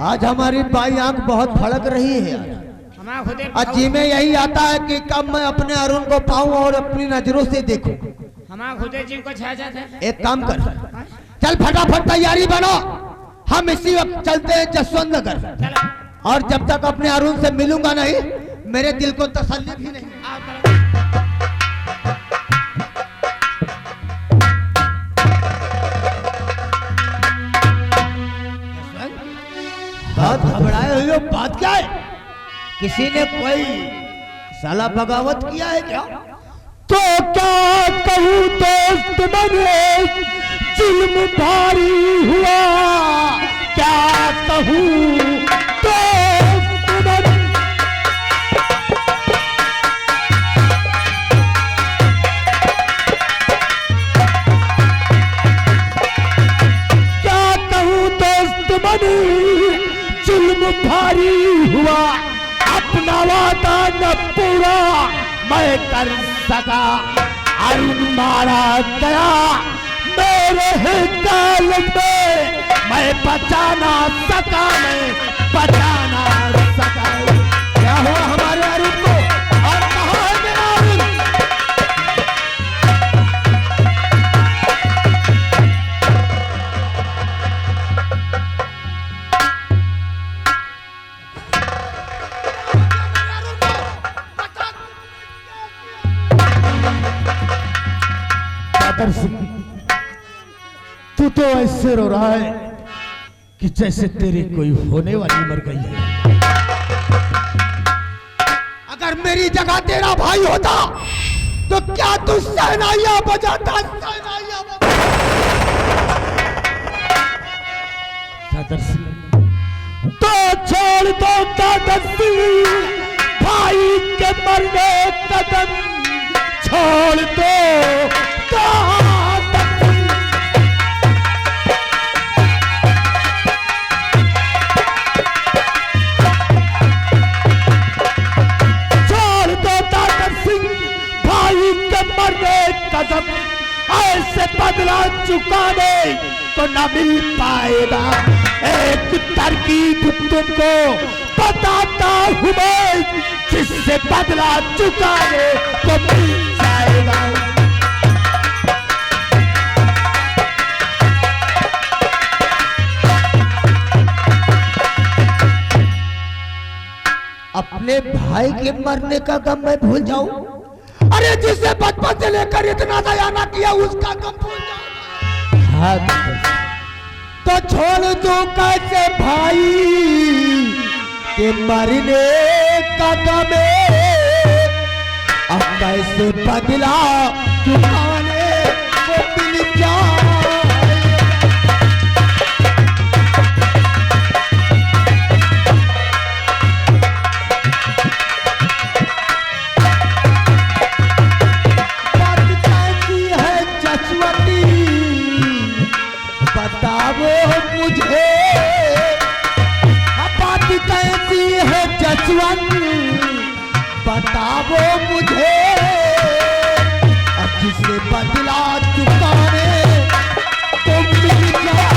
आज हमारी बाई आंख बहुत फड़क रही है यार। जी में यही आता है कि कब मैं अपने अरुण को पाऊं और अपनी नजरों से देखूं। एक काम कर, चल फटाफट तैयारी बनो, हम इसी वक्त चलते हैं जसवंत नगर। और जब तक अपने अरुण से मिलूंगा नहीं, मेरे दिल को तसल्ली भी नहीं। बात घबराए हुए हो, बात क्या है? किसी ने कोई साला बगावत किया है क्या? तो क्या कहूँ दोस्त बने जुल्म भारी हुआ, क्या कहूँ दोस्त बने। क्या कहूँ दोस्त बने जुल्म भारी हुआ, अपना वादा न पूरा मैं कर सका, अरुण मारा गया मेरे ही काल में, मैं बचाना सका, मैं बचाना सका। क्या हुआ हमारे अरुण को, और कहाँ है मेरा अरुण? तू तो ऐसे रो रहा है कि जैसे तेरी कोई होने वाली मर गई है। अगर मेरी जगह तेरा भाई होता तो क्या तू शहनाइयां बजाता? दादर सिंह तो छोड़ दो, दादर सिंह भाई के मरने कदम छोड़ दो, कदम ऐसे बदला चुकाने तो न मिल पाएगा। एक तरकीब तुमको बताता हूँ मैं, जिससे बदला चुकाने तो मिल जाएगा। अपने भाई के मरने का गम मैं भूल जाऊं? अरे जिसे बचपन से लेकर इतना दया ना किया उसका गम भूल जाऊं? तो छोड़ दो कैसे भाई के मरने का गम, अब कैसे बदला चुकाने को मिल जाए। बताओ मुझे, जिसे बदला चुकाने तो मिल जाए।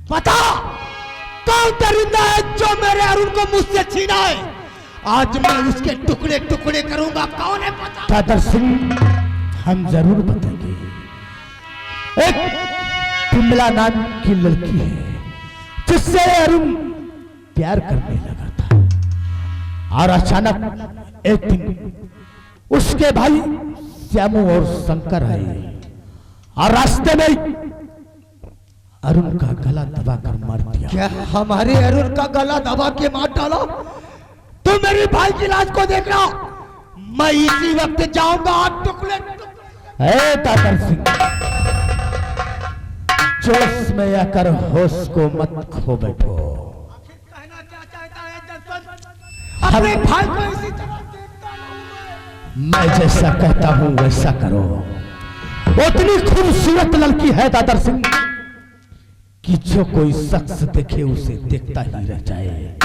बता कौन दरिंदा है जो मेरे अरुण को मुझसे छीना है? आज मैं उसके टुकड़े टुकड़े करूंगा। कौन है पता? दादर सिंह हम जरूर बताएंगे। एक पिमला नाम की लड़की है जिससे अरुण प्यार करने लगा था, और अचानक एक दिन उसके भाई श्यामू और शंकर आए और रास्ते में अरुण का गला दबा कर मार दिया। क्या हमारे अरुण का गला दबा के मार डाला? तो मेरे भाई की लाश को देखना, मैं इसी वक्त जाऊंगा। टुकड़े दादर सिंह जोश में आकर होश को मत खो बैठो। कहना क्या चाहता है जसवंत? अपने भाई को इसी तरह देखता हूं मैं जैसा कहता हूं वैसा करो। उतनी खूबसूरत लड़की है दादर सिंह कि जो कोई शख्स देखे उसे देखता ही रह जाए।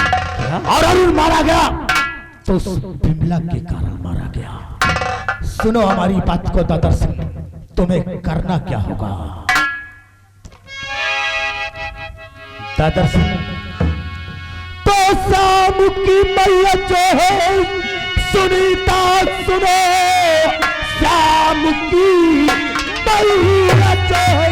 और अरुण मारा गया तो उस बिमला के कारण मारा गया। सुनो हमारी बात को दादर सिंह, तुम्हें करना क्या होगा? दादर सिंह, तो शाम की मैया जो है सुनीता सुनो, शाम की मैया जो है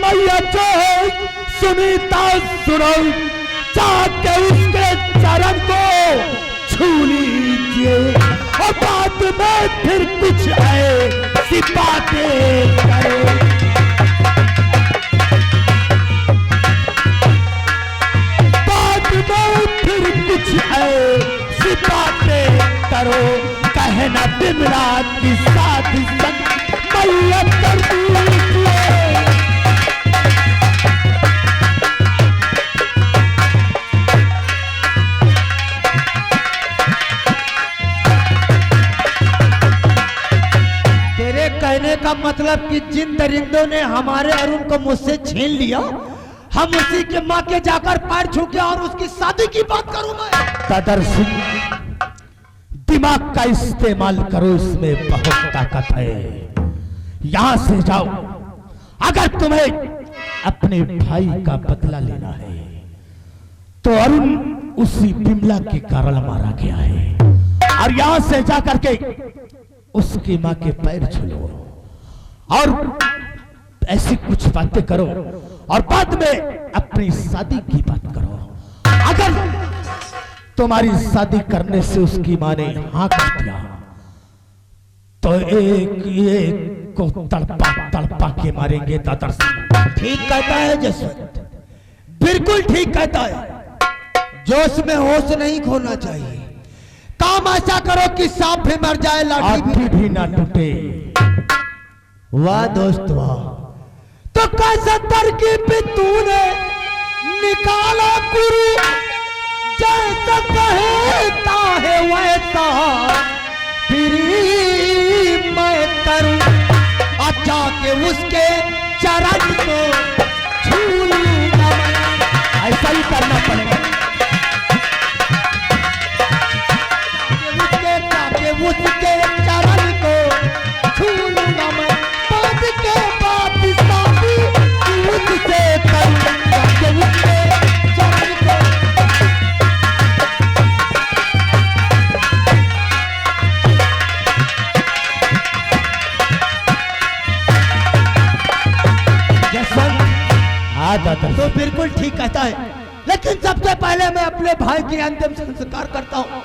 मैया जो है सुनीता सुनो, जाके उसके चरण को छू लीजिए और बाद में फिर कुछ ऐसी बातें करें। बाद में फिर कुछ ऐसी बातें करो, कहना बिमला की शादी संग मैया कर दीजिए। कहने का मतलब कि जिन दरिंदों ने हमारे अरुण को मुझसे छीन लिया, हम उसी के माँ के जाकर पैर छू के और उसकी शादी की बात करूं मैं। दादर सिंह, दिमाग का इस्तेमाल करो, इसमें बहुत ताकत है। यहां से जाओ, अगर तुम्हें अपने भाई का बदला लेना है तो अरुण उसी बिमला के कारण मारा गया है, और यहां से जाकर के उसकी मां के पैर छूलो और ऐसी कुछ बातें करो और बाद में अपनी शादी की बात करो। अगर तुम्हारी शादी करने से उसकी मां ने हाँ कर दिया तो एक एक को तड़पा तड़पा के मारेंगे दादर सिंह। ठीक कहता है जसवंत, बिल्कुल ठीक कहता है। जोश में होश नहीं खोना चाहिए। काम ऐसा करो कि सांप भी मर जाए, लाठी भी ना टूटे। वाह दोस्त वाह, तो कैसा तरकीब तूने निकाला गुरु, जैसा कहता है वैसा फिर मैं करूं। अच्छा के उसके चरण को छू लूंगा मैं, ऐसा ही करना पड़ेगा। उसके चरण को छू लूंगा मैं, बाद के बाद शादी उससे करूंगा, उसके चरण को। तो बिल्कुल ठीक कहता है, लेकिन सबसे पहले मैं अपने भाई के अंतिम संस्कार करता हूँ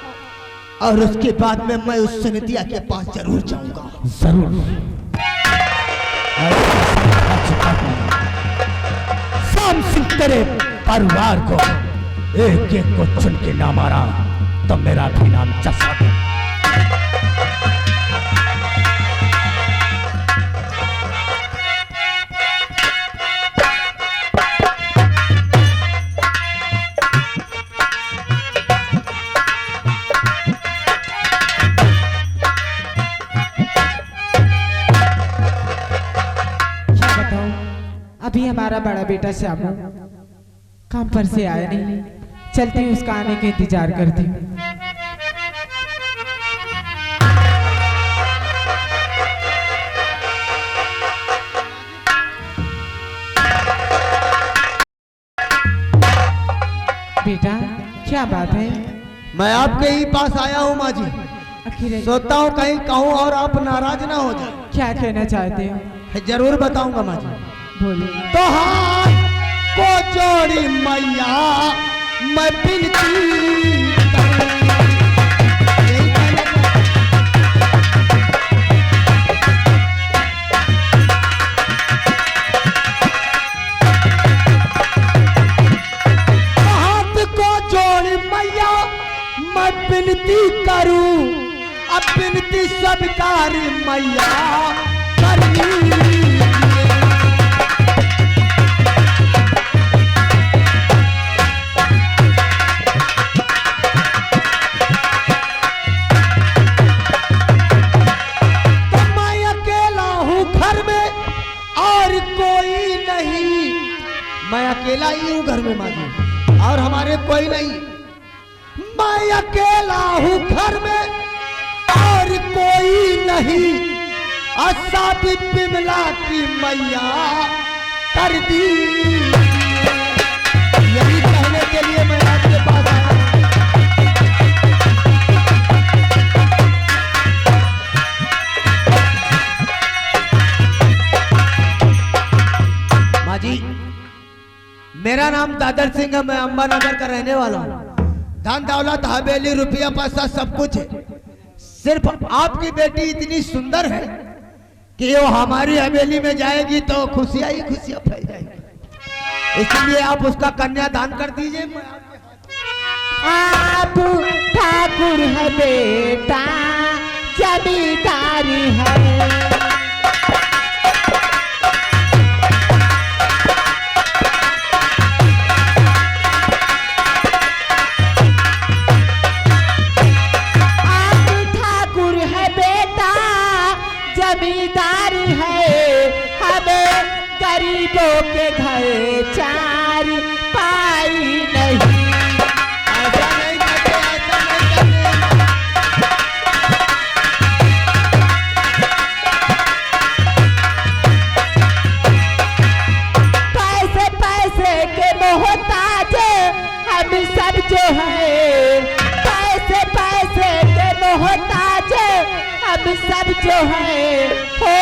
और उसके बाद में मैं उस सुनीतिया के पास जरूर जाऊंगा। जरूर। शाम सिंह तेरे परिवार को एक एक को चुन के ना मारा तो मेरा भी नाम जसवंत। अभी हमारा बड़ा बेटा श्यामू काम पर से आया नहीं, चलती हूँ उसका आने के इंतजार करती हूँ। बेटा क्या बात है? मैं आपके ही पास आया हूँ माँ जी। आखिर सोचता हूँ कहीं कहूँ और आप नाराज ना हो जाए। क्या कहना चाहते हो? जरूर बताऊंगा माँ जी। बोलिए। तो हाथ को जोड़ी मैया मैं बिनती करूं। यही कहना हाथ को जोड़ी मैया मैं बिनती करूं, अब बिनती स्वीकार मैया करनी। मैं अकेला ही हूँ घर में माँ जी, और हमारे कोई नहीं। मैं अकेला हूँ घर में और कोई नहीं, शादी बिमला की मैया कर दी। यही कहने के लिए मैं आपके पास आया। माँ जी, मेरा नाम दादर सिंह है, मैं अंबानगर का रहने वाला हूँ। धन दौलत हवेली रुपया पैसा सब कुछ है, सिर्फ आपकी बेटी इतनी सुंदर है कि वो हमारी हवेली में जाएगी तो खुशियां ही खुशियां फैल जाएगी, इसलिए आप उसका कन्यादान कर दीजिए। मैं आप ठाकुर है बेटा, जमींदारी है। जमींदार है, हमें गरीबों के घर चार पाई नहीं। ऐसा नहीं करते, ऐसा नहीं करते। पैसे पैसे के मोहताज हम सब जो है, पैसे पैसे के मोहताज हम सब जो है, हो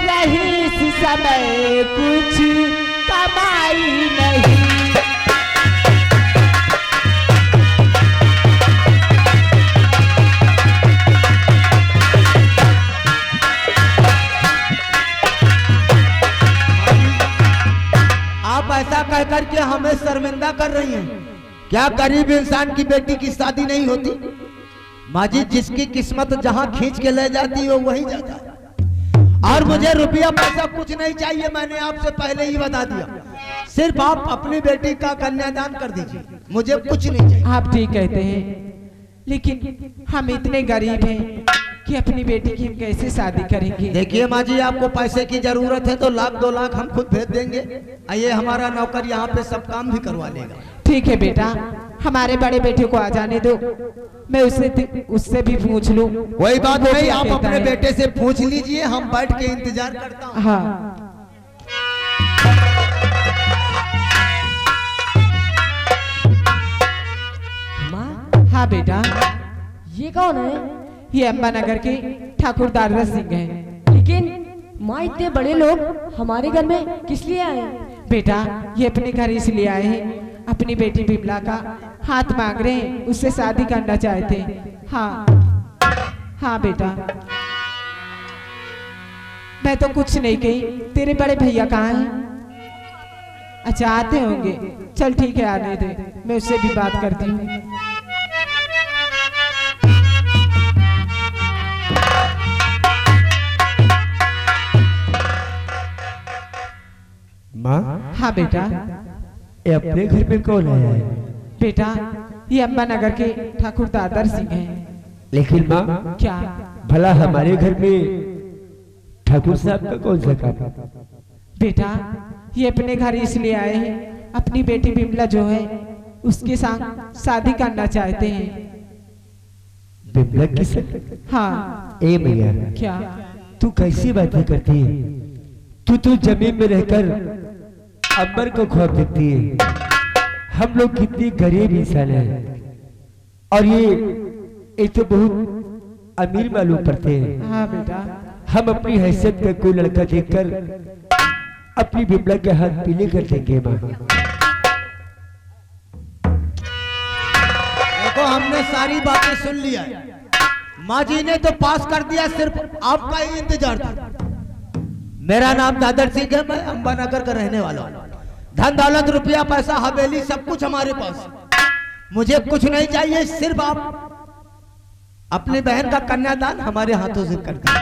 रही इस समय कुछ कमाई नहीं। आप ऐसा कह करके हमें शर्मिंदा कर रही हैं। क्या गरीब इंसान की बेटी की शादी नहीं होती? माँ जी, जिसकी किस्मत जहाँ खींच के ले जाती है वही जाता है। और मुझे रुपया पैसा कुछ नहीं चाहिए, मैंने आपसे पहले ही बता दिया। सिर्फ आप अपनी बेटी का कन्यादान कर दीजिए, मुझे कुछ नहीं चाहिए। आप ठीक कहते हैं, लेकिन हम इतने गरीब हैं कि अपनी बेटी की हम कैसे शादी करेंगे? देखिए माँ जी, आपको पैसे की जरूरत है तो 1-2 लाख हम खुद भेज देंगे। ये हमारा नौकर यहाँ पे सब काम भी करवा लेगा। ठीक है बेटा, हमारे बड़े बेटे को आ जाने दो, मैं उससे भी पूछ लूं। कोई बात वो नहीं, क्या आप कहता अपने है। बेटे से पूछ लीजिए, हम बैठ के इंतजार करता हूँ। हाँ माँ, हाँ बेटा, ये कौन है? ये अंबानगर के ठाकुर दादर सिंह हैं। लेकिन माँ, इतने बड़े लोग हमारे घर में किस लिए आए? बेटा, ये अपने घर इसलिए आए हैं, अपनी बेटी बिमला का हाथ मांग रहे हैं, उससे शादी करना चाहते हैं। हाँ हाँ बेटा, मैं तो कुछ नहीं कही। तेरे बड़े भैया कहाँ हैं? अच्छा, आते होंगे। चल ठीक है, आने दे, मैं उससे भी बात करती हूँ। माँ, हाँ बेटा। ये अपने घर में कौन है? बेटा, ये अंबानगर के ठाकुर दादर सिंह हैं। लेकिन माँ, क्या? भला हमारे घर में ठाकुर साहब का कौन सा काम? बेटा, ये अपने घर इसलिए आए हैं, अपनी बेटी बिमला जो है उसके साथ शादी करना चाहते हैं। बिमला की साथ? हाँ। ए भैया, क्या? तू कैसी बातें करती है? तू जमीन में रहकर अंबर को ख्वाब देखती है। हम लोग कितनी गरीब इंसान हैं और ये तो बहुत अमीर मालूम पड़ते हैं। हाँ बेटा। हम अपनी हैसियत का कोई लड़का देखकर अपनी बिमला के हाथ पीले कर देंगे। माँ, देखो, हमने सारी बातें सुन लिया है। माँ जी ने तो पास कर दिया, सिर्फ आपका ही इंतजार था। मेरा नाम दादर सिंह है, मैं अंबानगर का रहने वाला हूँ। धन दौलत रुपया पैसा हवेली सब कुछ हमारे पास। मुझे कुछ नहीं चाहिए, सिर्फ आप अपनी बहन का कन्यादान हमारे हाथों से कर दीजिए।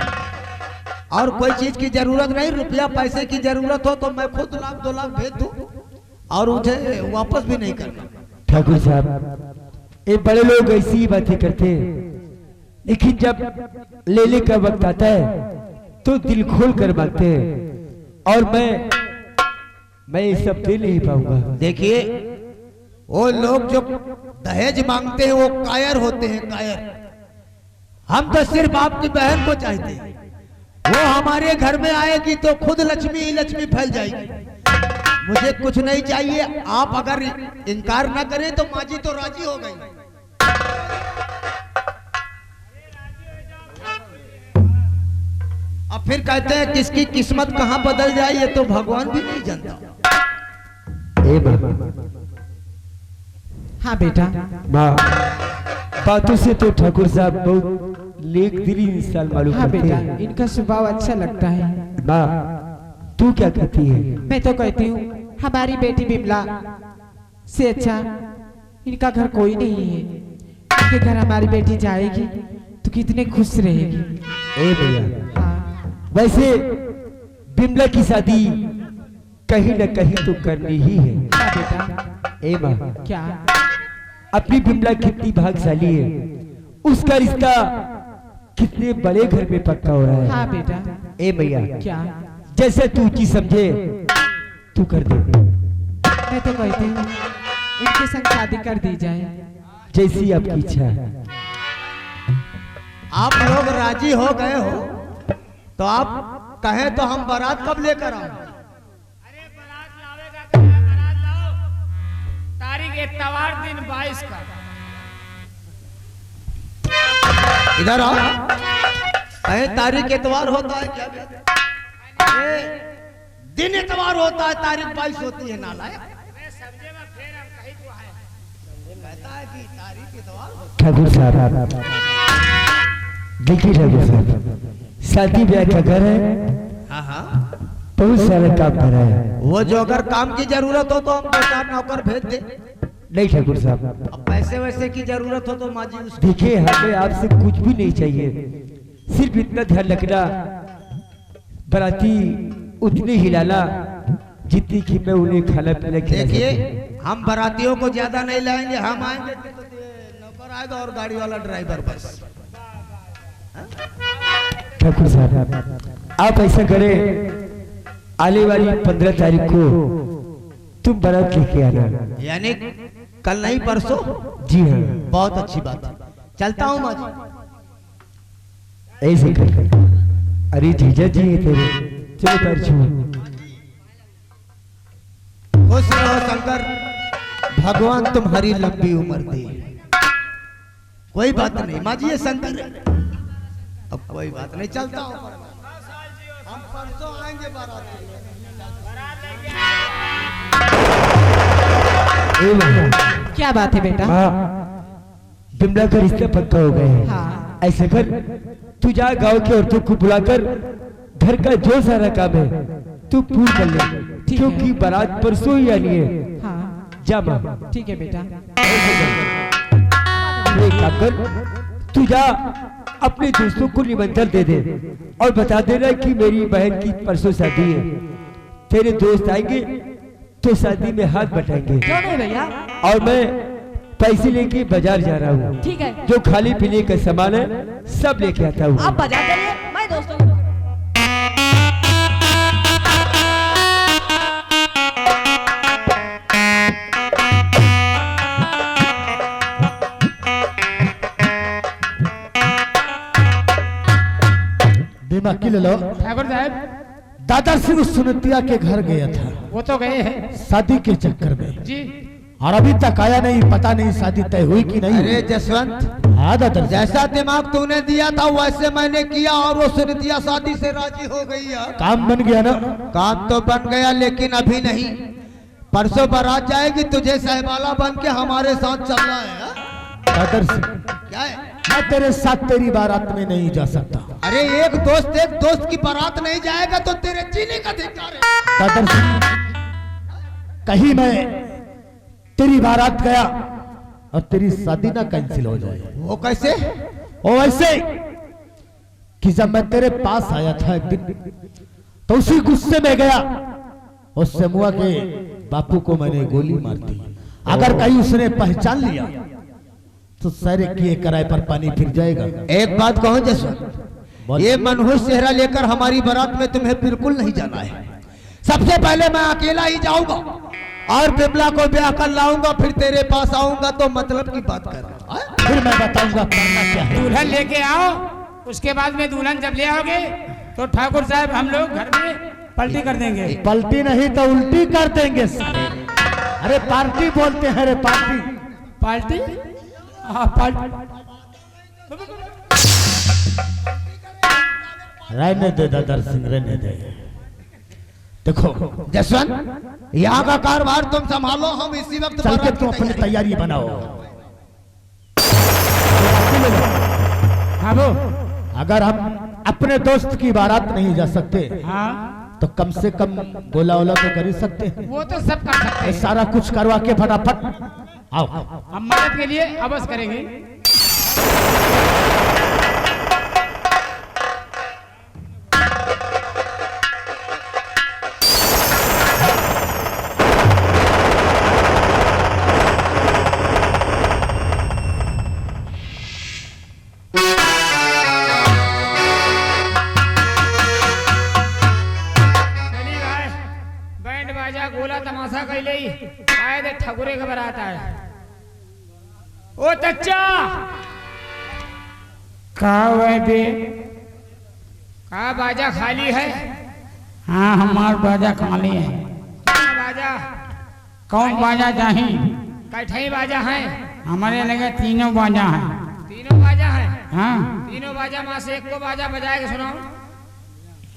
और कोई चीज की जरूरत नहीं। रुपया पैसे की जरूरत हो तो मैं खुद 1-2 लाख भेज दूं और मुझे वापस भी नहीं करना। ठाकुर साहब, ये बड़े लोग ऐसी ही बातें करते हैं, लेकिन जब लेने का वक्त आता है तो दिल खोल कर मांगते हैं। और मैं मैं ये सब दे नहीं पाऊंगा। देखिए, वो लोग जो दहेज मांगते हैं वो कायर होते हैं, कायर। हम तो सिर्फ आपकी बहन को चाहते हैं। वो हमारे घर में आएगी तो खुद लक्ष्मी ही लक्ष्मी फैल जाएगी। मुझे कुछ नहीं चाहिए। आप अगर इनकार ना करें तो माँ जी तो राजी हो गई। अब फिर कहते हैं किसकी किस्मत कहां बदल जाए ये तो भगवान भी नहीं जानता। हाँ बेटा। माँ, बातों से तो ठाकुर साहब बहुत नेक दिली इंसान मालूम हाँ पड़ते बेटा, हैं। इनका स्वभाव अच्छा लगता है। माँ, तू क्या कहती है? मैं तो कहती हूँ हमारी बेटी बिमला से अच्छा इनका घर कोई नहीं है। इनके घर हमारी बेटी जाएगी तो कितने खुश रहेगी। ए भैया, हाँ वैसे बिमला की शादी कहीं न कहीं तो करनी ही है। हाँ बेटा। ए माँ, क्या? अपनी बिमला कितनी भाग्यशाली है। उसका रिश्ता कितने बड़े घर में पक्का हो रहा है। हाँ बेटा। ए भैया, क्या? जैसे तू की समझे तू कर दे। मैं तो कहती हूँ इनके संग शादी कर दी जाए। जैसी आपकी इच्छा है। आप लोग राजी हो गए हो तो आप कहें तो हम बारात कब लेकर आए? अरे बारात लावेगा तो बारात लाओ। तारीख इतवार दिन 22 का। इधर आओ। कहें तारीख एतवार होता है क्या? दिन एतवार होता है, तारीख 22 होती है। नालायक समझे में फिर हम कहीं तो आए। कहता है कि तारीख एतवार होता ठाकुर साहब, देखिए ठाकुर साहब, शादी ब्याह का घर है, है। हाँ हाँ, बहुत सारा काम कर रहा है। वो जो अगर काम की जरूरत हो तो हम 2-4 नौकर भेज दे। नहीं ठाकुर साहब, अब पैसे वैसे की जरूरत हो तो माँ जी उसको देखिए हमें आपसे कुछ भी नहीं चाहिए। सिर्फ इतना ध्यान रखना, बराती उतने हिलाना जितनी कि मैं उन्हें खाना पीना खिला देखिए, सकूं। हम बारातियों को ज्यादा नहीं लाएंगे। हम आएंगे तो नौकर आएगा और गाड़ी वाला ड्राइवर बस। ठाकुर साहब, आप ऐसा करें, आने वाली 15 तारीख को तुम बारात लेके आना। यानी कल नहीं परसों? जी हाँ, बहुत अच्छी बात है। चलता हूँ माँ जी। ऐसे कर। अरे जीजा जी है तेरे, चलो पैर छू। खुश रहो शंकर, भगवान तुम्हारी लंबी उम्र दे। कोई बात नहीं माँ जी, ये शंकर है। अब कोई बात नहीं, चलता हूँ। हम परसों आएंगे बारात। ए माँ, क्या बात है बेटा? माँ, बिमला का रिश्ता पक्का हो गया है। हाँ। ऐसा कर, तू जा गांव की औरतों को बुलाकर घर का जो सारा काम है तू पूरा कर ले, ठीक क्योंकि है। बारात परसों ही आनी है। हाँ जा माँ, ठीक है बेटा। एक काम कर, तू जा अपने दोस्तों को निमंत्रण दे दे और बता देना कि मेरी बहन की परसों शादी है। तेरे दोस्त आएंगे तो शादी में हाथ बटाएंगे। क्यों नहीं भैया? और मैं पैसे लेके बाजार जा रहा हूँ। ठीक है, जो खाने पीने का सामान है सब लेके आता हूँ। आप बाजार करिए, मैं दोस्तों को। बीमा की ले लो। ठाकुर साहब, दादा सिंह सुनतिया के घर गया था वो तो गए हैं शादी के चक्कर में, जी। और अभी तक आया नहीं। पता नहीं शादी तय हुई कि नहीं। अरे जसवंत, हाँ दादा, जैसा दिमाग तूने दिया था वैसे मैंने किया और वो सुनतिया शादी से राजी हो गई है। काम बन गया ना? काम तो बन गया, लेकिन अभी नहीं। परसों बारात जाएगी, तुझे सहबाला बन के हमारे साथ चलना है। दादर सिंह, क्या है? मैं तेरे साथ तेरी बारात में नहीं जा सकता। अरे एक दोस्त की बारात नहीं जाएगा तो तेरे जीने का धिक्कार है। दादर सिंह, कहीं मैं तेरी बारात गया और तेरी शादी ना कैंसिल हो जाए। वो कैसे? वो वैसे कि जब मैं तेरे पास आया था एक दिन, तो उसी गुस्से में गया उस सेमुआ के बापू को मैंने गोली मार दी। अगर कहीं उसने पहचान लिया तो सारे किए कराए पर पानी फिर जाएगा। एक बात कहूं जसवंत, ये मनहूस चेहरा लेकर हमारी बारात में तुम्हें बिल्कुल नहीं जाना है। सबसे पहले मैं अकेला ही जाऊंगा और बिमला को ब्याह कर लाऊंगा, फिर तेरे पास आऊंगा तो मतलब की बात कर रहा हूं। फिर मैं बताऊंगा करना क्या है। दुल्हन लेके आओ, उसके बाद में दुल्हन जब ले आओगे तो ठाकुर साहब हम लोग घर में पलटी कर देंगे। पलटी नहीं तो उल्टी कर देंगे सारे। अरे पार्टी बोलते हैं रे, पार्टी। पार्टी? हाँ पार्टी। रहने दे दादर सिंह, रहने दे। देखो जसवंत, यहाँ का कारोबार तुम संभालो, हम इसी वक्त चल के बारात की तुम अपनी तैयारी बनाओ। हाँ वो अगर हम अपने दोस्त की बारात नहीं जा सकते हाँ तो कम से कम गोला वोला तो कर ही सकते हैं। वो तो सब कर सकते ये हैं। सारा कुछ करवा के फटाफट आओ। हम मदद के लिए अवश्य करेंगे। चलिए भाई, बैंड बाजा गोला तमाशा कैले शायद ठकुरे के बरात आए। ओ चच्चा का हुआ बे? का बाजा खाली है? हाँ हमार बाजा खाली है। बाजा कौन बाजा चाहिए? कैठई बाजा है? हमारे लगे तीनों बाजा हैं। तीनों बाजा हैं? हाँ तीनों बाजा में से एक को बाजा बजाए के सुनाओ।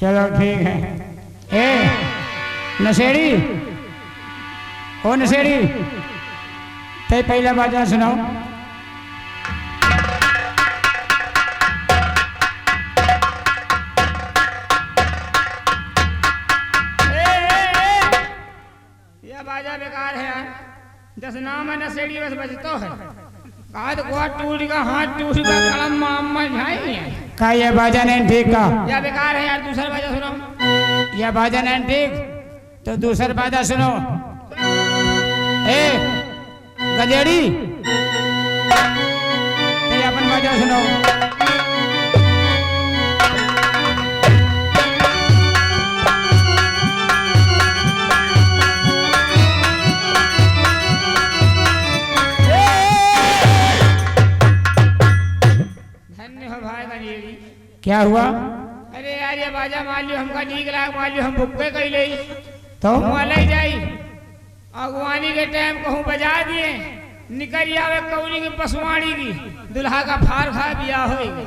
चलो ठीक है। ए नशेड़ी, ओ नशेड़ी, ते पहला बाजा सुनाओ। यह बाजा बेकार है यार, जस नाम है नशेड़ी बस बजतो है। काद गोहा टूट का, हाथ टूट का, कलम मामा झाई का। यह बाजा नहीं ठीक का, यह बेकार है यार। दूसरा बाजा सुनो। यह बाजा नहीं ठीक तो दूसरा बाजा सुनो। ए गजेड़ी, ते अपन बाजा सुनो। धन्य हो भाई गजेड़ी। क्या हुआ? अरे यार ये बाजा मान लियो हमका नीक लाग, मान लियो हम बुक्के कैले तो वाले जाई अगवानी के टाइम कहूँ बजा दिए, निकल आवे कौरी की पसवाड़ी की, दुल्हा का फार खा बिया होएगी।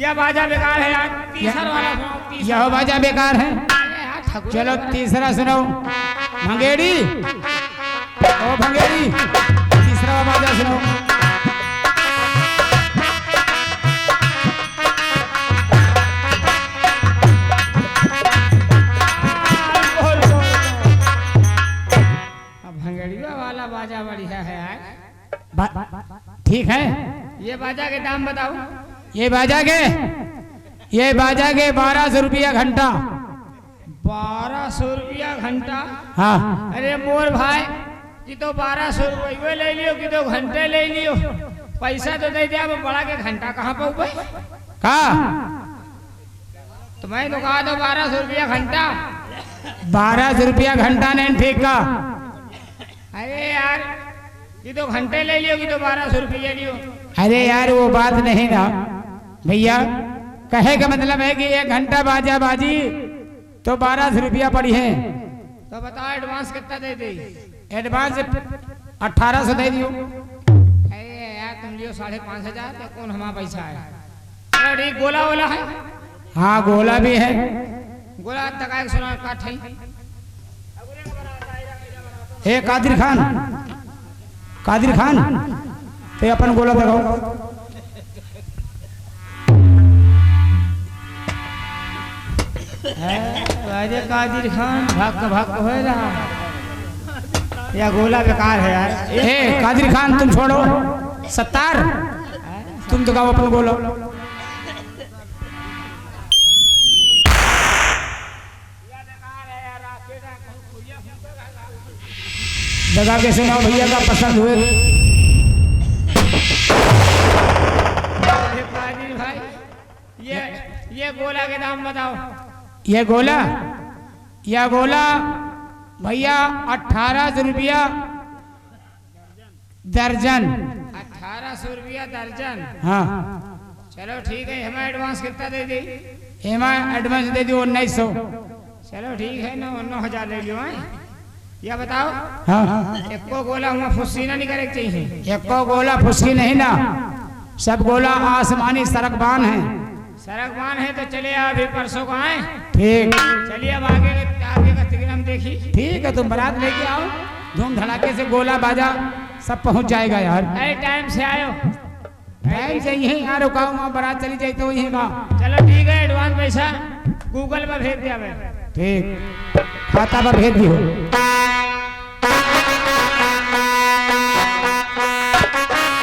यह बाजा बेकार है यार। तीसरा वाला सुनाओ। यह बाजा बेकार है। चलो तीसरा सुनो। भंगेड़ी, ओ भंगेड़ी, तीसरा बाजा सुनो। भंगड़िया वाला बाजा बढ़िया है यार। ठीक है, ये बाजा के दाम बताओ। ये बाजा के 1200 रुपया घंटा। 1200 रुपया घंटा? हाँ। अरे मोर भाई कि तो 1200 रुपये ले लियो कि तो घंटे ले लियो, पैसा तो दे दिया, बड़ा के घंटा कहाँ पाऊ भाई? कहा तो मैं तो कहा दो 1200 रुपया घंटा। 1200 रुपया घंटा नहीं ठीक का। अरे यार ये तो घंटे ले लियो कि तो 1200 रुपये लियो। अरे यार वो बात नहीं ना भैया, कहे का मतलब है कि 1 घंटा बाजा बाजी तो 1200 रुपया पड़ी है। तो बताओ एडवांस कितना दे दे? एडवांस 1800 दे दियो। अरे यार तुम लियो 5,500 तो कौन हमारा पैसा है? अरे गोला वोला है? हाँ गोला भी है। गोला तक सुना काठ है। हे कादिर खान, कादिर खान ते अपन गोला लगाओ। राजे कादिर खान भाग हो रहा या गोला बेकार है यार। हे कादिर खान तुम छोड़ो, सत्तार तुम तो गाओ अपन गोला। जगह के सुनाओ भैया का पसंद हुए। भाई ये गोला के दाम बताओ। ये गोला यह गोला भैया 1800 रुपया दर्जन। 1800 रुपया दर्जन। हाँ चलो ठीक है, हमें एडवांस कितना दे दी? हमें एडवांस दे दी 1900। चलो ठीक है, 9,000 ले लियो। या बताओ, हाँ एको गोला हुआ फुस्सी ना नहीं करे चाहिए? एको गोला फुसकी नहीं ना, सब गोला आसमानी सरकबान है। सरकबान है तो चले अभी परसों को आए। ठीक चलिए अब आगे का तिगड़म देखी। ठीक है, तुम बारात लेके आओ, धूम धड़ाके से गोला बाजा सब पहुंच जाएगा यार। अरे टाइम से आयो। टाइम से यहीं आ रुका हूँ, बारात चली जाए तो यहीं का। चलो ठीक है, एडवांस पैसा गूगल पर भेज दिया मैं। ठीक, खाता पर भेज दियो।